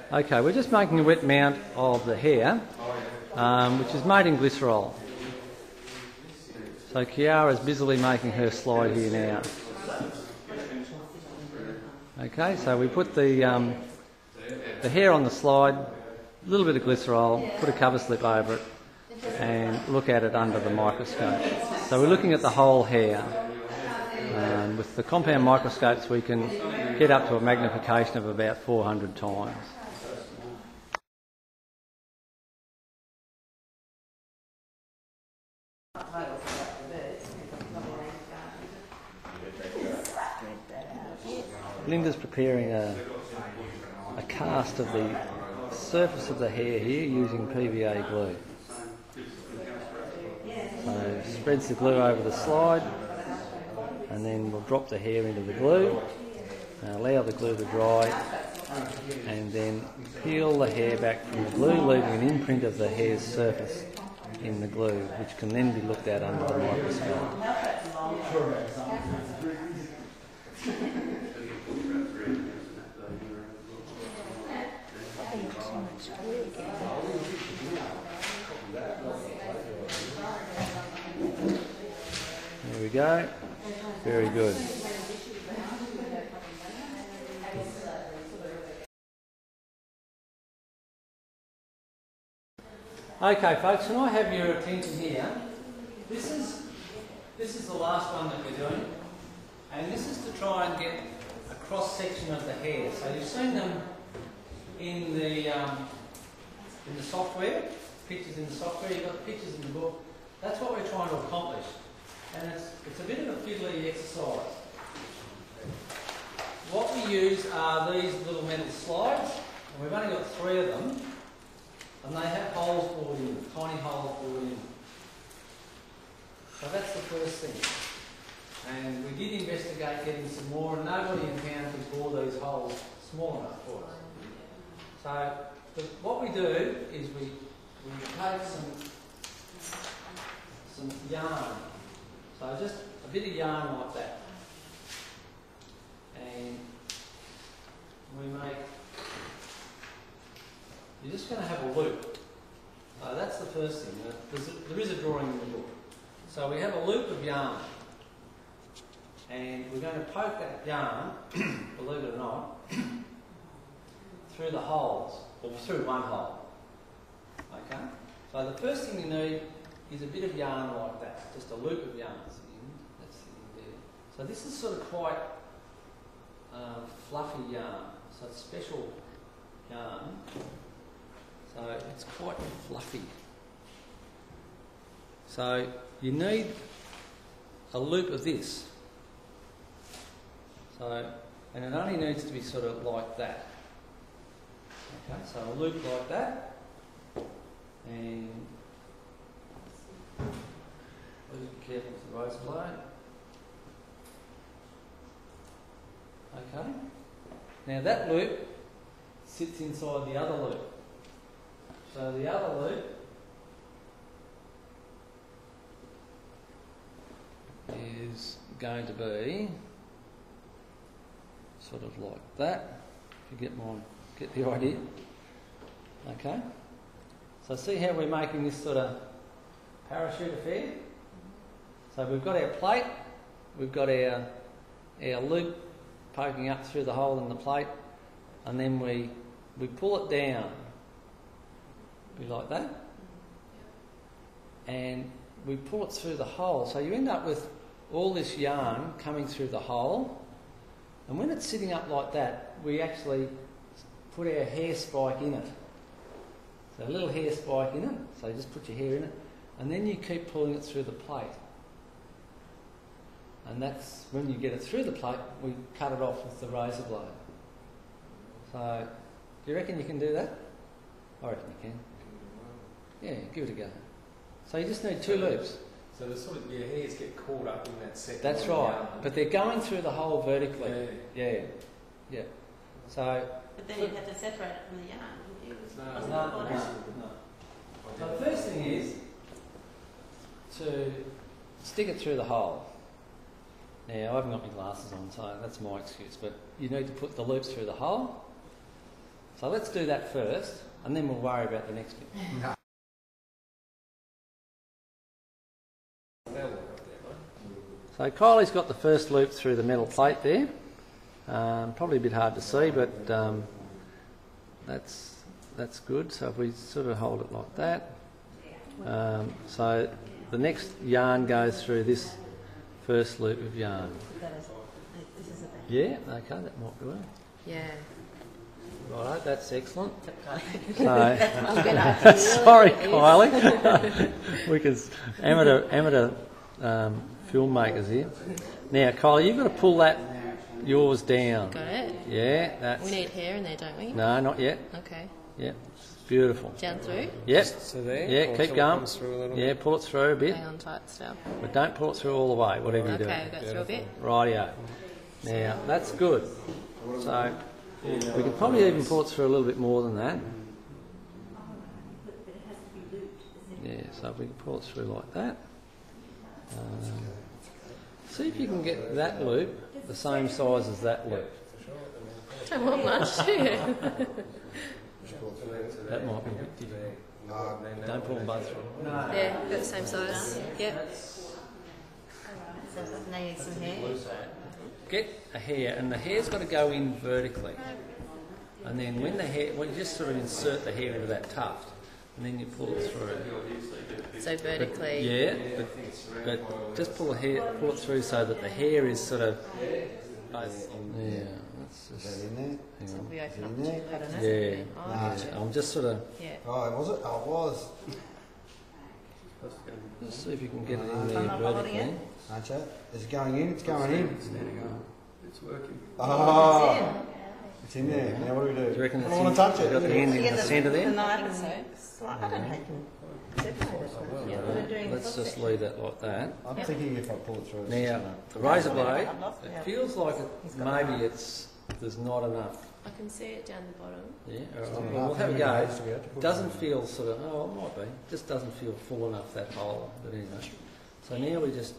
Okay, we're just making a wet mount of the hair, which is made in glycerol. So Kiara's busily making her slide here now. Okay, so we put the hair on the slide, a little bit of glycerol, put a cover slip over it, and look at it under the microscope. So we're looking at the whole hair. With the compound microscopes we can get up to a magnification of about 400 times. Linda's preparing a cast of the surface of the hair here using PVA glue. So spreads the glue over the slide, and then we'll drop the hair into the glue, allow the glue to dry, and then peel the hair back from the glue, leaving an imprint of the hair's surface in the glue, which can then be looked at under the microscope. There we go. Very good. Okay, folks, can I have your attention here? This is the last one that we're doing, and this is to try and get a cross section of the hair. So you've seen them in the software, pictures in the software. You've got the pictures in the book. That's what we're trying to accomplish. And it's a bit of a fiddly exercise. What we use are these little metal slides, and we've only got 3 of them, and they have holes bored in, tiny holes bored in. So that's the first thing. And we did investigate getting some more, and nobody in town could bore these holes small enough for us. So what we do is we take some yarn. So just a bit of yarn like that, and you're just going to have a loop. So that's the first thing. There is a drawing in the book. So we have a loop of yarn, and we're going to poke that yarn, believe it or not, through the holes, or through one hole. Okay? So the first thing you need is a bit of yarn like that, just a loop of yarn. That's the end there. So this is sort of quite fluffy yarn, so it's special yarn. So it's quite fluffy. So you need a loop of this. So, and it only needs to be sort of like that. Okay, so a loop like that, and please be careful with the razor blade. Okay. Now that loop sits inside the other loop. So the other loop is going to be sort of like that. If you get the idea. Okay. So see how we're making this sort of parachute affair? So we've got our plate, we've got our loop poking up through the hole in the plate, and then we pull it down, be like that, and we pull it through the hole. So you end up with all this yarn coming through the hole, and when it's sitting up like that, we actually put our hair spike in it. So a little hair spike in it, so you just put your hair in it, and then you keep pulling it through the plate. And that's when you get it through the plate, we cut it off with the razor blade. So, do you reckon you can do that? I reckon you can. Yeah, give it a go. So you just need 2 loops. So the sort of your hairs get caught up in that second. That's right, but they're going through the hole vertically. Yeah. So. But then you'd have to separate it from the yarn. No. So the first thing is to stick it through the hole. Now, I haven't got my glasses on, so that's my excuse, but you need to put the loop through the hole, So let's do that first, and then we'll worry about the next bit. So Kylie's got the first loop through the metal plate there. Probably a bit hard to see, but that's good. So if we sort of hold it like that. So the next yarn goes through this first loop of yarn. Yeah, okay, that might be well. Yeah. Right, that's excellent. So, Sorry, sorry, Kylie. We can amateur filmmakers here. Now, Kylie, you've got to pull yours down. Got it. Yeah, that's. We need hair in there, don't we? No, not yet. Okay. Yeah, beautiful. Down through. Yep. So there. Yeah, keep going. Yeah, pull it through a bit, Hang on tight still. but don't pull it through all the way. Whatever you do. Okay, we'll go through a bit. Rightio. Now that's good. So we can probably even pull it through a little bit more than that. Yeah, so if we can pull it through like that. See if you can get that loop the same size as that loop. Don't want much, do you? That might be a bit difficult. Don't pull them both through. Yeah, got the same size. Yep. So now you need some hair. Get a hair, and the hair's got to go in vertically. And then when you just sort of insert the hair into that tuft, and then you pull it through. So vertically. Yeah, but just pull it through so that the hair is sort of. Yeah, that's just. Hang So on. we open up the I don't know. Yeah, Oh, yeah, I'm just sort of. yeah. Oh, was it? Oh, it was. Just see if you can get it in I'm there not holding vertically. it. Aren't you? Is it going in? It's going in. It's working. Oh, it's in there. Now what do we do? Do you reckon I it's don't want to touch it. got the end in Yeah, the centre The there? knife and so. I don't know how you can separate it. Yeah, what are doing Let's the just leave that like that. I'm thinking if I pull it through. it's Now, just the razor blade, I've lost it. it feels like there's not enough. I can see it down the bottom. Yeah, gonna- all right, it's we'll have a gonna go. have to be able to It put doesn't it feel sort of, it might be, just doesn't feel full enough, that hole, but anyway. So now we just